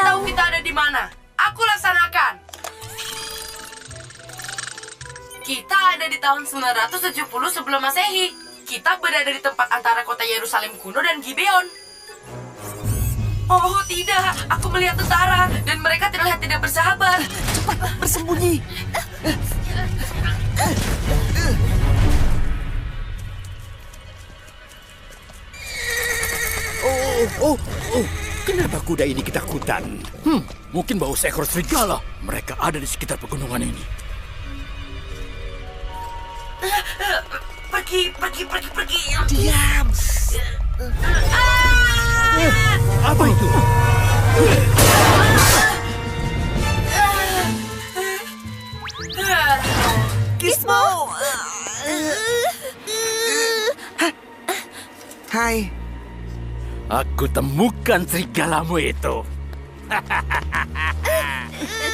tahu kita ada di mana. Aku laksanakan. Kita ada di tahun 970 sebelum Masehi. Kita berada di tempat antara kota Yerusalem kuno dan Gibeon. Oh tidak, aku melihat tentara dan mereka terlihat tidak bersahabat. Cepat, bersembunyi. Oh, kenapa kuda ini ketakutan? Mungkin bau seekor serigala. Mereka ada di sekitar pegunungan ini. Pergi. Diam. Apa itu? Gizmo. Hai. Aku temukan serigalamu itu.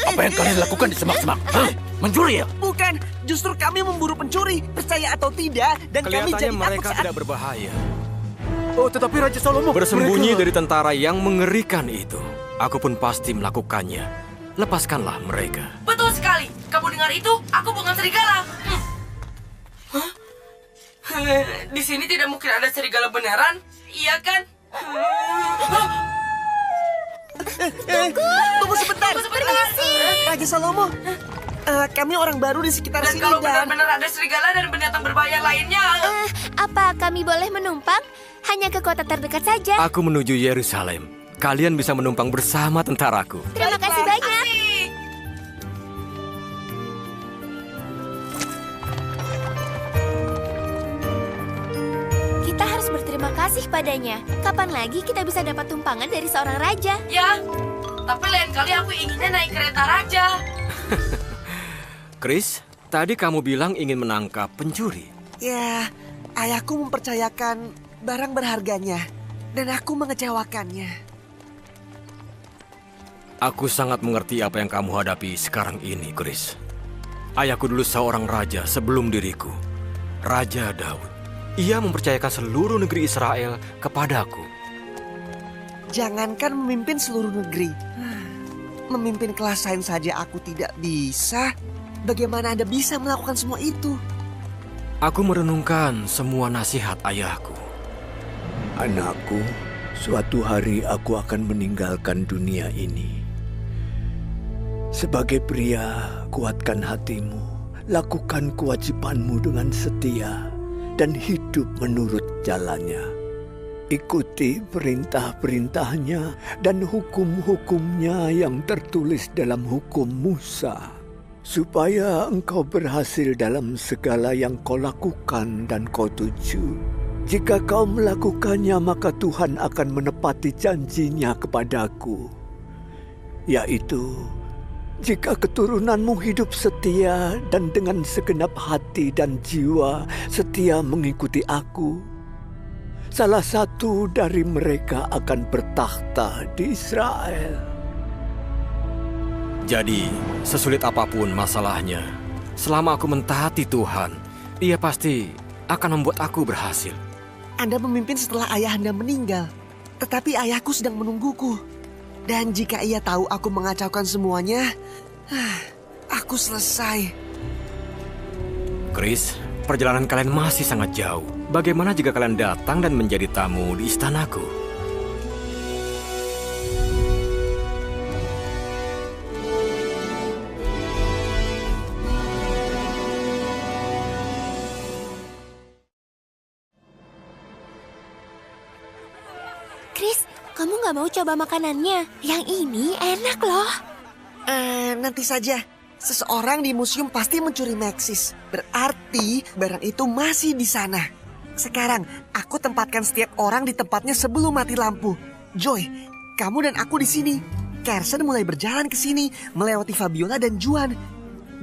Apa yang kalian lakukan di semak-semak? Mencuri ya? Bukan, justru kami memburu pencuri, percaya atau tidak, dan kami jadi Kelihatannya takut mereka saat... tidak berbahaya. Oh, tetapi Raja Salomo Bersembunyi dari tentara yang mengerikan itu. Aku pun pasti melakukannya. Lepaskanlah mereka. Betul sekali. Kamu dengar itu? Aku bukan serigala. Hah? Di sini tidak mungkin ada serigala beneran, iya kan? Tunggu sebentar. Raja Salomo, kami orang baru di sekitar Dan sini kalau dan... benar-benar ada serigala dan binatang berbahaya lainnya, Apa kami boleh menumpang? Hanya ke kota terdekat saja. Aku menuju Yerusalem. Kalian bisa menumpang bersama tentaraku. Terima kasih banyak. asik. Kita harus berterima kasih padanya. Kapan lagi kita bisa dapat tumpangan dari seorang raja? Ya, tapi lain kali aku inginnya naik kereta raja. Chris, tadi kamu bilang ingin menangkap pencuri. Ya, ayahku mempercayakan barang berharganya, dan aku mengecewakannya. Aku sangat mengerti apa yang kamu hadapi sekarang ini, Chris. Ayahku dulu seorang raja sebelum diriku. Raja Daud. Ia mempercayakan seluruh negeri Israel kepadaku. Jangankan memimpin seluruh negeri. Memimpin kelas lain saja aku tidak bisa. Bagaimana Anda bisa melakukan semua itu? Aku merenungkan semua nasihat ayahku. Anakku, suatu hari aku akan meninggalkan dunia ini. Sebagai pria, kuatkan hatimu, lakukan kewajibanmu dengan setia, dan hidup menurut jalannya. Ikuti perintah-perintahnya dan hukum-hukumnya yang tertulis dalam hukum Musa, supaya engkau berhasil dalam segala yang kau lakukan dan kau tuju. Jika kau melakukannya, maka Tuhan akan menepati janjinya kepadaku, yaitu jika keturunanmu hidup setia dan dengan segenap hati dan jiwa setia mengikuti aku, salah satu dari mereka akan bertakhta di Israel. Jadi, sesulit apapun masalahnya, selama aku mentaati Tuhan, Ia pasti akan membuat aku berhasil. Anda memimpin setelah ayah Anda meninggal, tetapi ayahku sedang menungguku. Dan jika ia tahu aku mengacaukan semuanya, aku selesai. Chris, perjalanan kalian masih sangat jauh. Bagaimana jika kalian datang dan menjadi tamu di istanaku? Chris, kamu nggak mau coba makanannya? Yang ini enak loh. Nanti saja. Seseorang di museum pasti mencuri Maxis. Berarti barang itu masih di sana. Sekarang, aku tempatkan setiap orang di tempatnya sebelum mati lampu. Joy, kamu dan aku di sini. Carson mulai berjalan ke sini, melewati Fabiola dan Juan.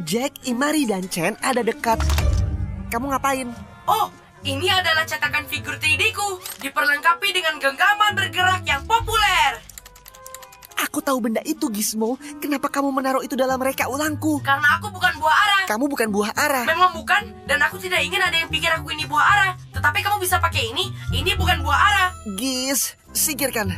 Jack, Imari, dan Chen ada dekat. Kamu ngapain? Oh, ini adalah cetakan figur 3D-ku. Diperlengkapi dengan genggaman bergerak yang populer. Aku tahu benda itu, Gizmo. Kenapa kamu menaruh itu dalam reka ulangku? Karena aku bukan buah arah. Kamu bukan buah arah. Memang bukan, dan aku tidak ingin ada yang pikir aku ini buah arah. Tetapi kamu bisa pakai ini bukan buah arah. Giz, singkirkan.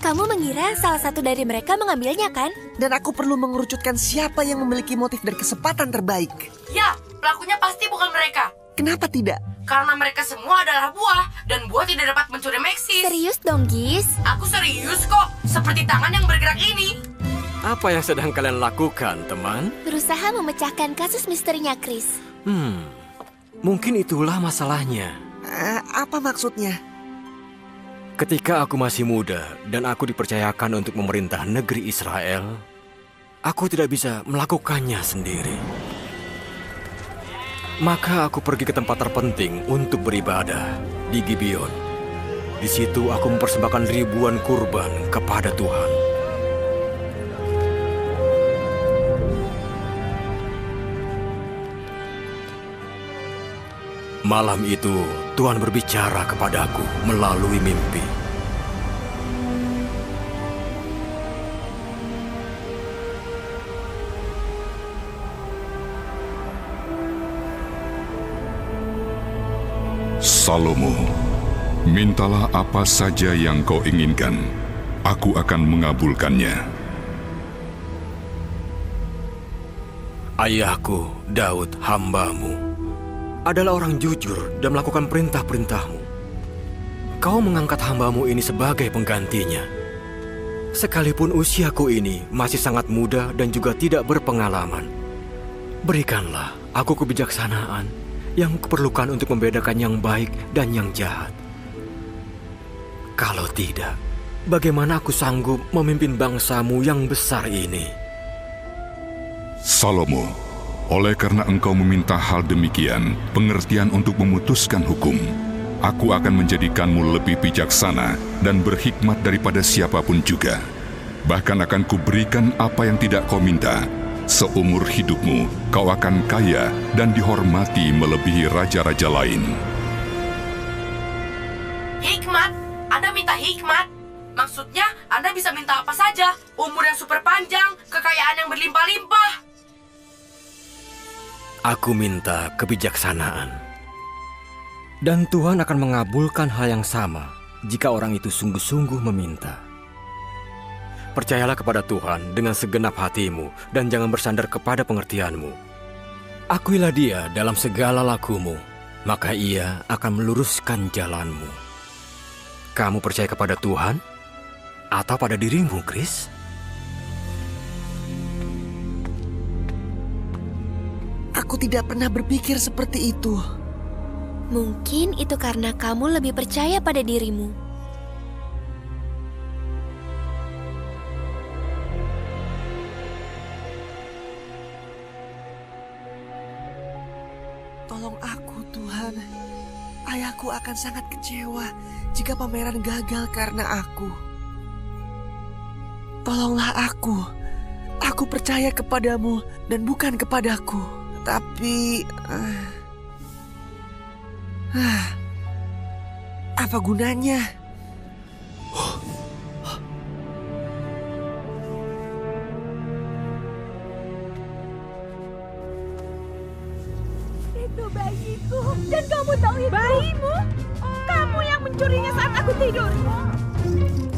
Kamu mengira salah satu dari mereka mengambilnya, kan? Dan aku perlu mengerucutkan siapa yang memiliki motif dan kesempatan terbaik. Ya, pelakunya pasti bukan mereka. Kenapa tidak? Karena mereka semua adalah buah, dan buah tidak dapat mencuri Maxis. Serius dong, Gis? Aku serius kok, seperti tangan yang bergerak ini. Apa yang sedang kalian lakukan, teman? Berusaha memecahkan kasus misterinya Chris. Mungkin itulah masalahnya. Apa maksudnya? Ketika aku masih muda dan aku dipercayakan untuk memerintah negeri Israel, aku tidak bisa melakukannya sendiri. Maka aku pergi ke tempat terpenting untuk beribadah di Gibeon. Di situ aku mempersembahkan ribuan kurban kepada Tuhan. Malam itu, Tuhan berbicara kepadaku melalui mimpi. Salomo, mintalah apa saja yang kau inginkan, aku akan mengabulkannya. Ayahku, Daud, hamba-Mu, adalah orang jujur dan melakukan perintah-perintah-Mu. Kau mengangkat hamba-Mu ini sebagai penggantinya. Sekalipun usiaku ini masih sangat muda dan juga tidak berpengalaman, berikanlah aku kebijaksanaan yang kuperlukan untuk membedakan yang baik dan yang jahat. Kalau tidak, bagaimana aku sanggup memimpin bangsa-Mu yang besar ini? Salomo, oleh karena engkau meminta hal demikian, pengertian untuk memutuskan hukum, aku akan menjadikanmu lebih bijaksana dan berhikmat daripada siapapun juga. Bahkan akan kuberikan apa yang tidak kau minta. Seumur hidupmu, kau akan kaya dan dihormati melebihi raja-raja lain. Hikmat? Anda minta hikmat? Maksudnya, Anda bisa minta apa saja. Umur yang super panjang, kekayaan yang berlimpah-limpah. Aku minta kebijaksanaan. Dan Tuhan akan mengabulkan hal yang sama jika orang itu sungguh-sungguh meminta. Percayalah kepada Tuhan dengan segenap hatimu dan jangan bersandar kepada pengertianmu. Akuilah Dia dalam segala lakumu, maka Ia akan meluruskan jalanmu. Kamu percaya kepada Tuhan atau pada dirimu, Chris? Aku tidak pernah berpikir seperti itu. Mungkin itu karena kamu lebih percaya pada dirimu. Tolong aku, Tuhan. Ayahku akan sangat kecewa jika pameran gagal karena aku. Tolonglah aku. Aku percaya kepadamu dan bukan kepadaku. Tapi... apa gunanya? Itu bayiku. Dan kamu tahu itu? Bayimu? Kamu yang mencurinya saat aku tidur.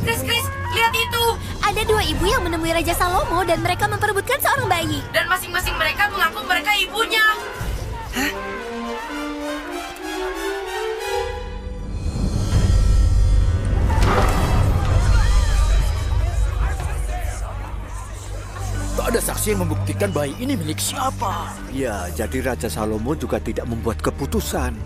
Chris, lihat itu. Ada dua ibu yang menemui Raja Salomo dan mereka memperebutkan seorang bayi. Dan masing-masing mereka mengaku mereka ibunya. Hah? Tak ada saksi yang membuktikan bayi ini milik siapa. Ya, jadi Raja Salomo juga tidak membuat keputusan.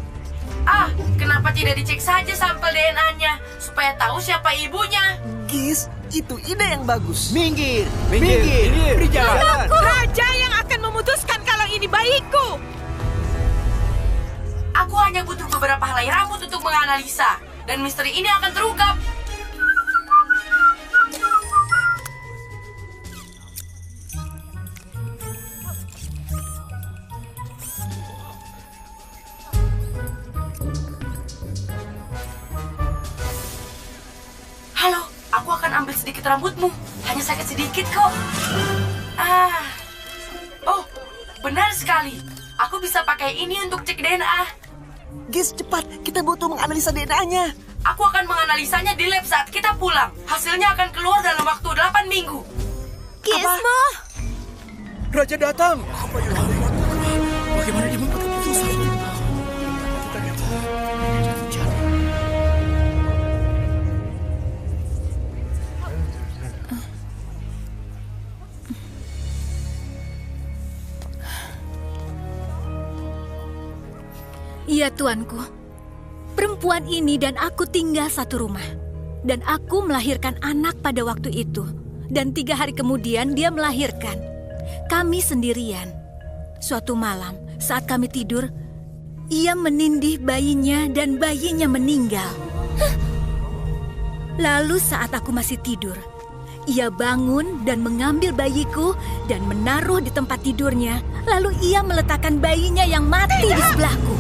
Kenapa tidak dicek saja sampel DNA-nya supaya tahu siapa ibunya? Gis, itu ide yang bagus. Minggir! Beri jalan! Aku raja yang akan memutuskan kalau ini bayiku. Aku hanya butuh beberapa helai rambut untuk menganalisa. Dan misteri ini akan terungkap. Halo, aku akan ambil sedikit rambutmu. Hanya sakit sedikit kok. Oh, benar sekali. Aku bisa pakai ini untuk cek DNA. Gis, cepat. Kita butuh menganalisa DNA-nya. Aku akan menganalisanya di lab saat kita pulang. Hasilnya akan keluar dalam waktu 8 minggu. Gizmo! Raja datang. Apa yang harus dilakukan? Bagaimana dia membuat keputusan? Iya, tuanku. Perempuan ini dan aku tinggal satu rumah. Dan aku melahirkan anak pada waktu itu. Dan 3 hari kemudian dia melahirkan. Kami sendirian. Suatu malam, saat kami tidur, ia menindih bayinya dan bayinya meninggal. Lalu saat aku masih tidur, ia bangun dan mengambil bayiku dan menaruh di tempat tidurnya. Lalu ia meletakkan bayinya yang mati di sebelahku.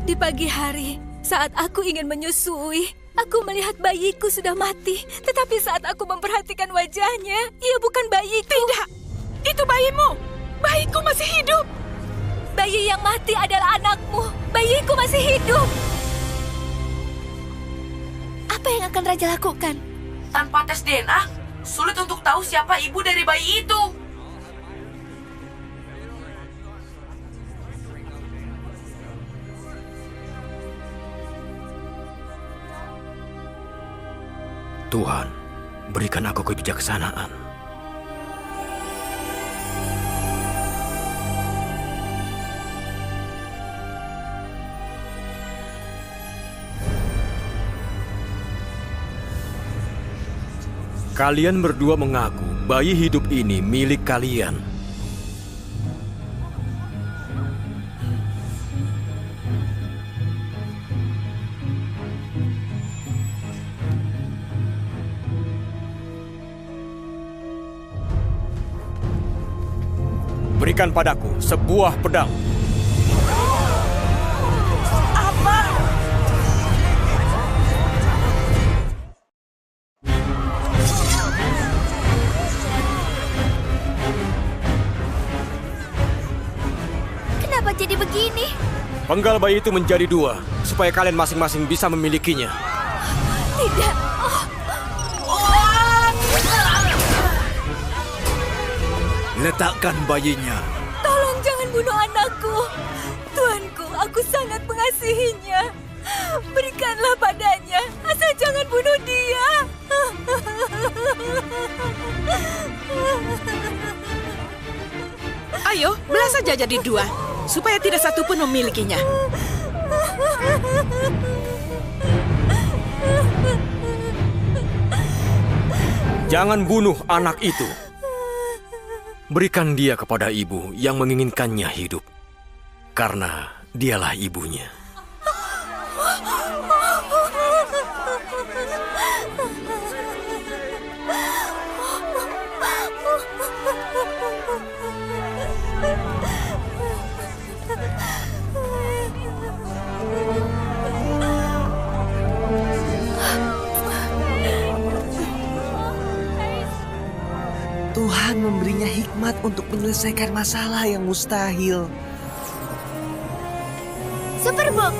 Di pagi hari, saat aku ingin menyusui, aku melihat bayiku sudah mati. Tetapi saat aku memperhatikan wajahnya, ia bukan bayiku. Tidak, itu bayimu. Bayiku masih hidup. Bayi yang mati adalah anakmu. Bayiku masih hidup. Apa yang akan Raja lakukan? Tanpa tes DNA, sulit untuk tahu siapa ibu dari bayi itu. Tuhan, berikan aku kebijaksanaan. Kalian berdua mengaku bayi hidup ini milik kalian. Berikan padaku sebuah pedang. Apa? Kenapa jadi begini? Penggal bayi itu menjadi 2, supaya kalian masing-masing bisa memilikinya. Tidak. Letakkan bayinya. Tolong jangan bunuh anakku. Tuanku, aku sangat mengasihinya. Berikanlah padanya, asal jangan bunuh dia. Ayo, belah saja jadi 2, supaya tidak satu pun memilikinya. Jangan bunuh anak itu. Berikan dia kepada ibu yang menginginkannya hidup. Karena dialah ibunya. Tuhan memberinya hikmat untuk menyelesaikan masalah yang mustahil. Superbook,